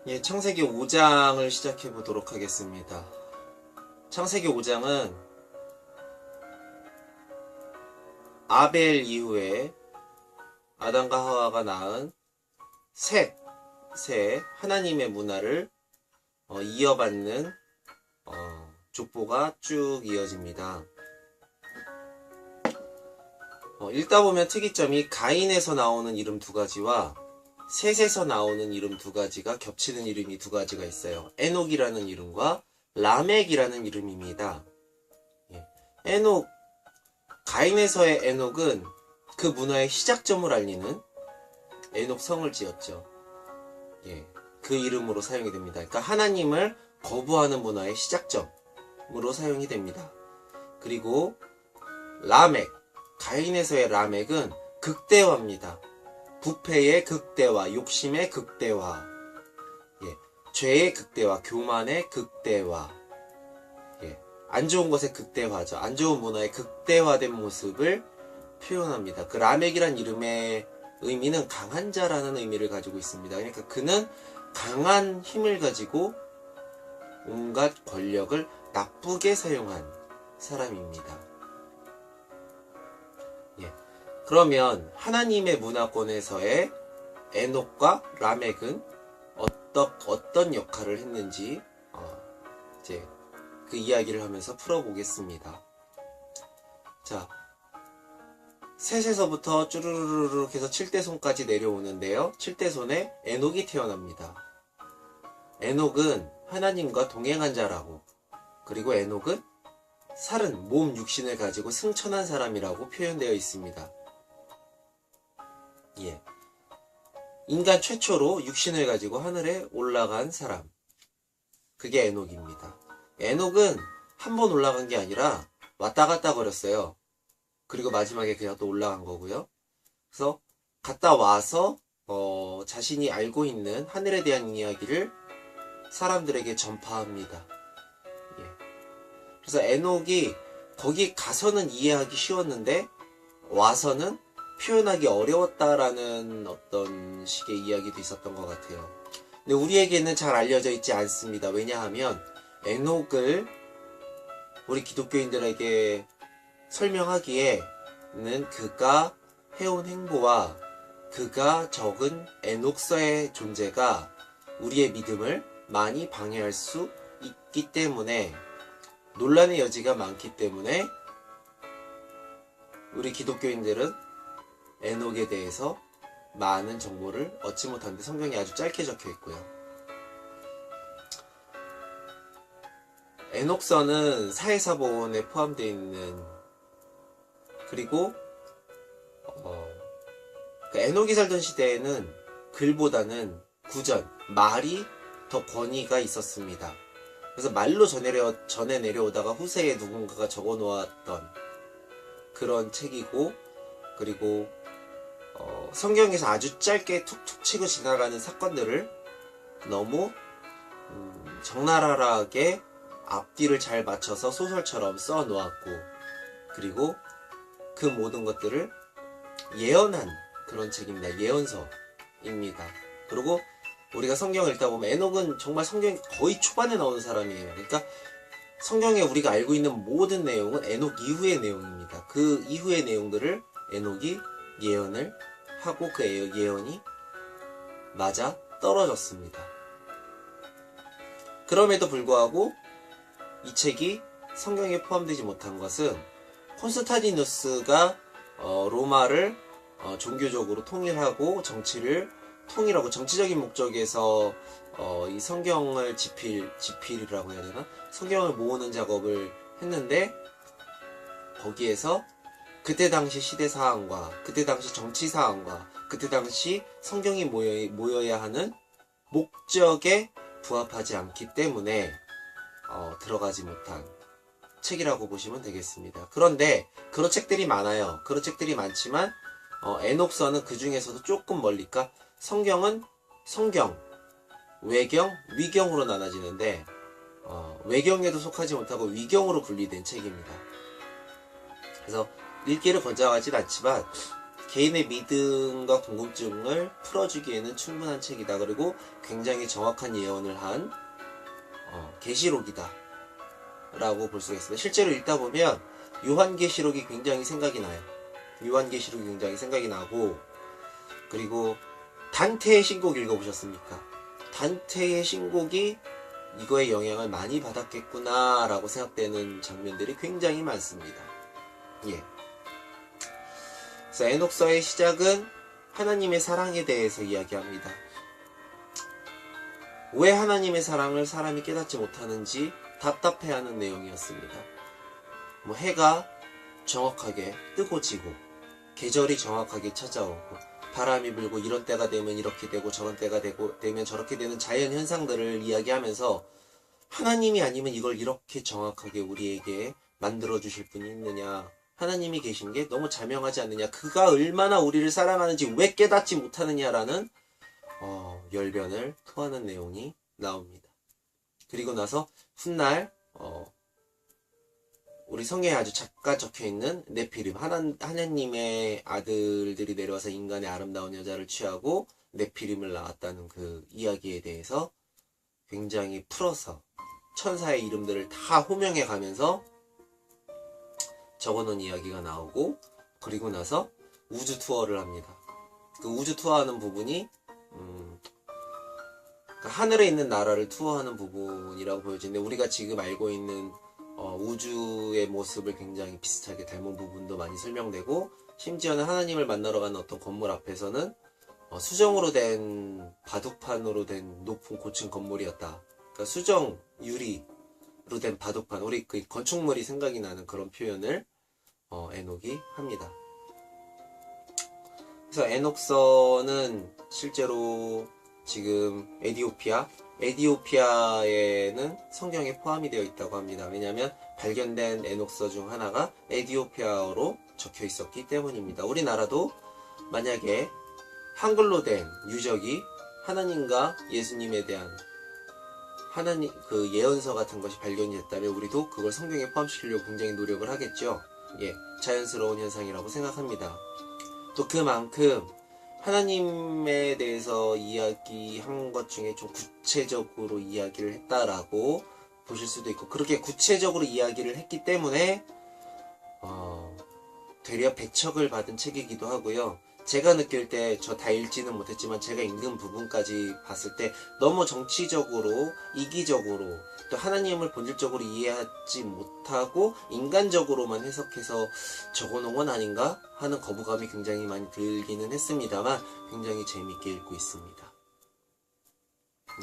예, 창세기 5장을 시작해 보도록 하겠습니다. 창세기 5장은 아벨 이후에 아담과 하와가 낳은 셋 하나님의 문화를 이어받는 족보가 쭉 이어집니다. 읽다 보면 특이점이 가인에서 나오는 이름 두 가지와 셋에서 나오는 이름 두 가지가 겹치는 이름이 두 가지가 있어요. 에녹이라는 이름과 라멕이라는 이름입니다. 에녹, 가인에서의 에녹은 그 문화의 시작점을 알리는 에녹 성을 지었죠. 그 이름으로 사용이 됩니다. 그러니까 하나님을 거부하는 문화의 시작점으로 사용이 됩니다. 그리고 라멕, 가인에서의 라멕은 극대화입니다. 부패의 극대화, 욕심의 극대화, 죄의 극대화, 교만의 극대화, 안 좋은 것의 극대화죠. 안 좋은 문화의 극대화된 모습을 표현합니다. 그 라멕이란 이름의 의미는 강한 자라는 의미를 가지고 있습니다. 그러니까 그는 강한 힘을 가지고 온갖 권력을 나쁘게 사용한 사람입니다. 그러면 하나님의 문화권에서의 에녹과 라멕은 어떤 역할을 했는지 이제 그 이야기를 하면서 풀어보겠습니다. 자, 셋에서부터 쭈르르륵 해서 7대손까지 내려오는데요. 7대손에 에녹이 태어납니다. 에녹은 하나님과 동행한 자라고, 그리고 에녹은 살은 몸 육신을 가지고 승천한 사람이라고 표현되어 있습니다. 인간 최초로 육신을 가지고 하늘에 올라간 사람, 그게 에녹입니다. 에녹은 한 번 올라간 게 아니라 왔다 갔다 거렸어요. 그리고 마지막에 그냥 또 올라간 거고요. 그래서 갔다 와서 자신이 알고 있는 하늘에 대한 이야기를 사람들에게 전파합니다. 그래서 에녹이 거기 가서는 이해하기 쉬웠는데 와서는 표현하기 어려웠다라는 어떤 식의 이야기도 있었던 것 같아요. 근데 우리에게는 잘 알려져 있지 않습니다. 왜냐하면 에녹을 우리 기독교인들에게 설명하기에는 그가 해온 행보와 그가 적은 에녹서의 존재가 우리의 믿음을 많이 방해할 수 있기 때문에, 논란의 여지가 많기 때문에 우리 기독교인들은 에녹에 대해서 많은 정보를 얻지 못하는데 성경에 아주 짧게 적혀 있고요. 에녹서는 사해사본에 포함되어 있는, 그리고 에녹이 살던 시대에는 글보다는 구전, 말이 더 권위가 있었습니다. 그래서 말로 전해 내려오다가 후세에 누군가가 적어 놓았던 그런 책이고, 그리고 성경에서 아주 짧게 툭툭 치고 지나가는 사건들을 너무 적나라하게 앞뒤를 잘 맞춰서 소설처럼 써 놓았고, 그리고 그 모든 것들을 예언한 그런 책입니다. 예언서입니다. 그리고 우리가 성경을 읽다 보면 에녹은 정말 성경 거의 초반에 나오는 사람이에요. 그러니까 성경에 우리가 알고 있는 모든 내용은 에녹 이후의 내용입니다. 그 이후의 내용들을 에녹이 예언을 하고 그 예언이 맞아 떨어졌습니다. 그럼에도 불구하고 이 책이 성경에 포함되지 못한 것은 콘스탄티누스가 로마를 종교적으로 통일하고 정치를 통일하고 정치적인 목적에서 이 성경을 집필이라고 해야 되나? 성경을 모으는 작업을 했는데, 거기에서 그때 당시 시대 사항과 그때 당시 정치 사항과 그때 당시 성경이 모여야 하는 목적에 부합하지 않기 때문에 들어가지 못한 책이라고 보시면 되겠습니다. 그런데 그런 책들이 많아요. 그런 책들이 많지만 에녹서는 그 중에서도 조금 멀리까 성경은 성경, 외경, 위경으로 나눠지는데 외경에도 속하지 못하고 위경으로 분리된 책입니다. 그래서 읽기를 권장하진 않지만 개인의 믿음과 궁금증을 풀어주기에는 충분한 책이다. 그리고 굉장히 정확한 예언을 한 계시록이다 라고 볼 수가 있습니다. 실제로 읽다 보면 요한계시록이 굉장히 생각이 나요. 요한계시록이 굉장히 생각이 나고, 그리고 단테의 신곡 읽어보셨습니까? 단테의 신곡이 이거에 영향을 많이 받았겠구나 라고 생각되는 장면들이 굉장히 많습니다. 예. 그래서 에녹서의 시작은 하나님의 사랑에 대해서 이야기합니다. 왜 하나님의 사랑을 사람이 깨닫지 못하는지 답답해하는 내용이었습니다. 뭐 해가 정확하게 뜨고 지고, 계절이 정확하게 찾아오고, 바람이 불고 이런 때가 되면 이렇게 되고 저런 때가 되면 저렇게 되는 자연 현상들을 이야기하면서 하나님이 아니면 이걸 이렇게 정확하게 우리에게 만들어 주실 분이 있느냐, 하나님이 계신 게 너무 자명하지 않느냐, 그가 얼마나 우리를 사랑하는지 왜 깨닫지 못하느냐라는 열변을 토하는 내용이 나옵니다. 그리고 나서 훗날 우리 성경에 아주 작가 적혀있는 네피림, 하나님의 아들들이 내려와서 인간의 아름다운 여자를 취하고 네피림을 낳았다는 그 이야기에 대해서 굉장히 풀어서 천사의 이름들을 다 호명해 가면서 적어놓은 이야기가 나오고, 그리고 나서 우주 투어를 합니다. 그 우주 투어하는 부분이 하늘에 있는 나라를 투어하는 부분이라고 보여지는데, 우리가 지금 알고 있는 우주의 모습을 굉장히 비슷하게 닮은 부분도 많이 설명되고, 심지어는 하나님을 만나러 가는 어떤 건물 앞에서는 수정으로 된, 바둑판으로 된 높은 고층 건물이었다. 그러니까 수정 유리로 된 바둑판, 우리 그 건축물이 생각이 나는 그런 표현을 에녹이 합니다. 그래서 에녹서는 실제로 지금 에디오피아에는 성경에 포함이 되어 있다고 합니다. 왜냐하면 발견된 에녹서 중 하나가 에디오피아어로 적혀 있었기 때문입니다. 우리나라도 만약에 한글로 된 유적이 하나님과 예수님에 대한 하나님 그 예언서 같은 것이 발견이 됐다면 우리도 그걸 성경에 포함시키려고 굉장히 노력을 하겠죠. 예, 자연스러운 현상이라고 생각합니다. 또 그만큼 하나님에 대해서 이야기한 것 중에 좀 구체적으로 이야기를 했다라고 보실 수도 있고, 그렇게 구체적으로 이야기를 했기 때문에 되려 배척을 받은 책이기도 하고요. 제가 느낄 때, 저 다 읽지는 못했지만 제가 읽는 부분까지 봤을 때 너무 정치적으로, 이기적으로, 또 하나님을 본질적으로 이해하지 못하고 인간적으로만 해석해서 적어놓은 건 아닌가 하는 거부감이 굉장히 많이 들기는 했습니다만 굉장히 재밌게 읽고 있습니다.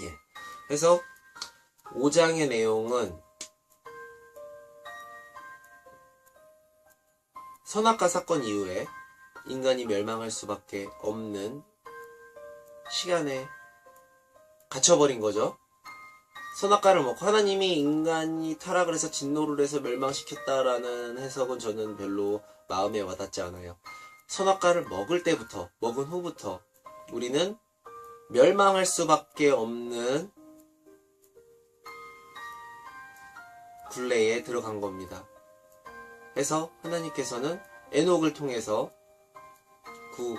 예. 그래서 5장의 내용은 선악과 사건 이후에 인간이 멸망할 수밖에 없는 시간에 갇혀버린 거죠. 선악과를 먹고 하나님이 인간이 타락을 해서 진노를 해서 멸망시켰다라는 해석은 저는 별로 마음에 와닿지 않아요. 선악과를 먹은 후부터 우리는 멸망할 수밖에 없는 굴레에 들어간 겁니다. 그래서 하나님께서는 에녹을 통해서 그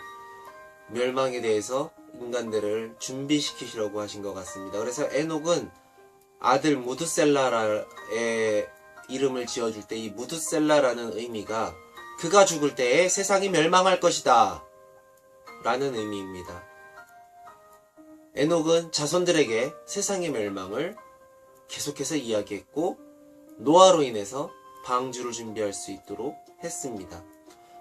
멸망에 대해서 인간들을 준비시키시려고 하신 것 같습니다. 그래서 에녹은 아들 무드셀라의 이름을 지어줄 때 이 무드셀라라는 의미가 그가 죽을 때에 세상이 멸망할 것이다 라는 의미입니다. 에녹은 자손들에게 세상의 멸망을 계속해서 이야기했고 노아로 인해서 방주를 준비할 수 있도록 했습니다.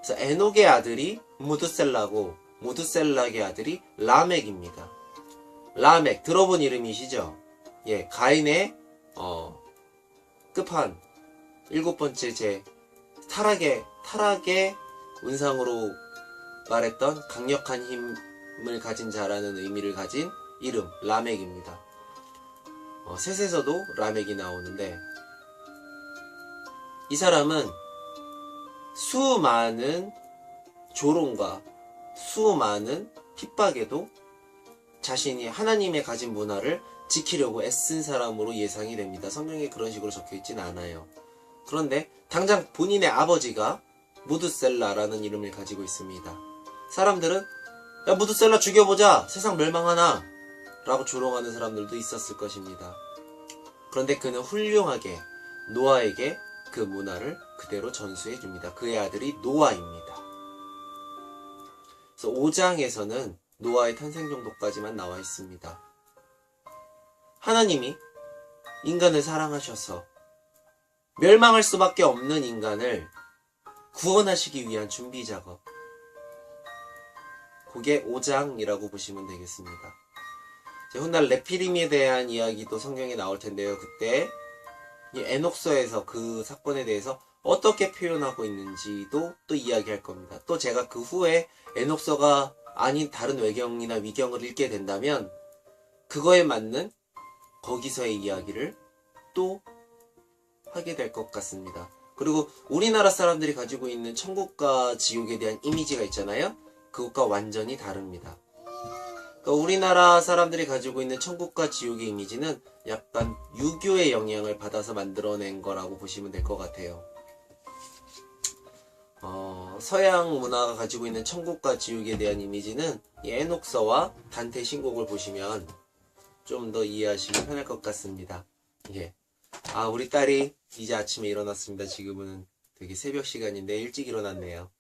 그래서 에녹의 아들이 무드셀라고 무드셀락의 아들이 라멕입니다. 라멕 들어본 이름이시죠? 예, 가인의 끝판 7번째 제 타락의 운상으로 말했던 강력한 힘을 가진 자라는 의미를 가진 이름 라멕입니다. 셋에서도 라멕이 나오는데 이 사람은 수많은 조롱과 수많은 핍박에도 자신이 하나님의 가진 문화를 지키려고 애쓴 사람으로 예상이 됩니다. 성경에 그런 식으로 적혀있진 않아요. 그런데 당장 본인의 아버지가 무드셀라라는 이름을 가지고 있습니다. 사람들은 야 무드셀라 죽여보자 세상 멸망하나 라고 조롱하는 사람들도 있었을 것입니다. 그런데 그는 훌륭하게 노아에게 그 문화를 그대로 전수해 줍니다. 그의 아들이 노아입니다. 그래서 5장에서는 노아의 탄생 정도까지만 나와 있습니다. 하나님이 인간을 사랑하셔서 멸망할 수밖에 없는 인간을 구원하시기 위한 준비 작업. 그게 5장이라고 보시면 되겠습니다. 훗날 네피림에 대한 이야기도 성경에 나올 텐데요. 그때 이 에녹서에서 그 사건에 대해서 어떻게 표현하고 있는지도 또 이야기할 겁니다. 또 제가 그 후에 에녹서가 아닌 다른 외경이나 위경을 읽게 된다면 그거에 맞는 거기서의 이야기를 또 하게 될 것 같습니다. 그리고 우리나라 사람들이 가지고 있는 천국과 지옥에 대한 이미지가 있잖아요. 그것과 완전히 다릅니다. 그러니까 우리나라 사람들이 가지고 있는 천국과 지옥의 이미지는 약간 유교의 영향을 받아서 만들어낸 거라고 보시면 될 것 같아요. 서양 문화가 가지고 있는 천국과 지옥에 대한 이미지는 이 에녹서와 단테 신곡을 보시면 좀 더 이해하시기 편할 것 같습니다. 예. 우리 딸이 이제 아침에 일어났습니다. 지금은 되게 새벽 시간인데 일찍 일어났네요.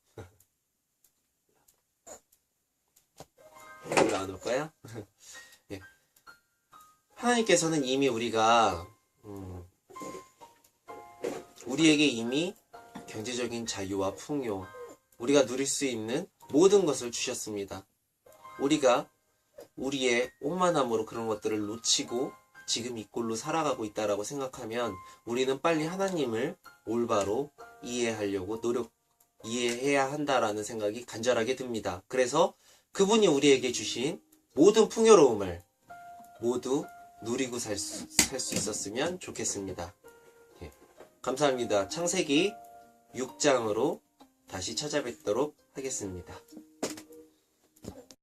나눠볼까요? 예. 하나님께서는 이미 우리에게 이미 경제적인 자유와 풍요, 우리가 누릴 수 있는 모든 것을 주셨습니다. 우리가 우리의 오만함으로 그런 것들을 놓치고 지금 이 꼴로 살아가고 있다라고 생각하면 우리는 빨리 하나님을 올바로 이해하려고 이해해야 한다라는 생각이 간절하게 듭니다. 그래서 그분이 우리에게 주신 모든 풍요로움을 모두 누리고 살 수 있었으면 좋겠습니다. 예. 감사합니다. 창세기 6장으로 다시 찾아뵙도록 하겠습니다.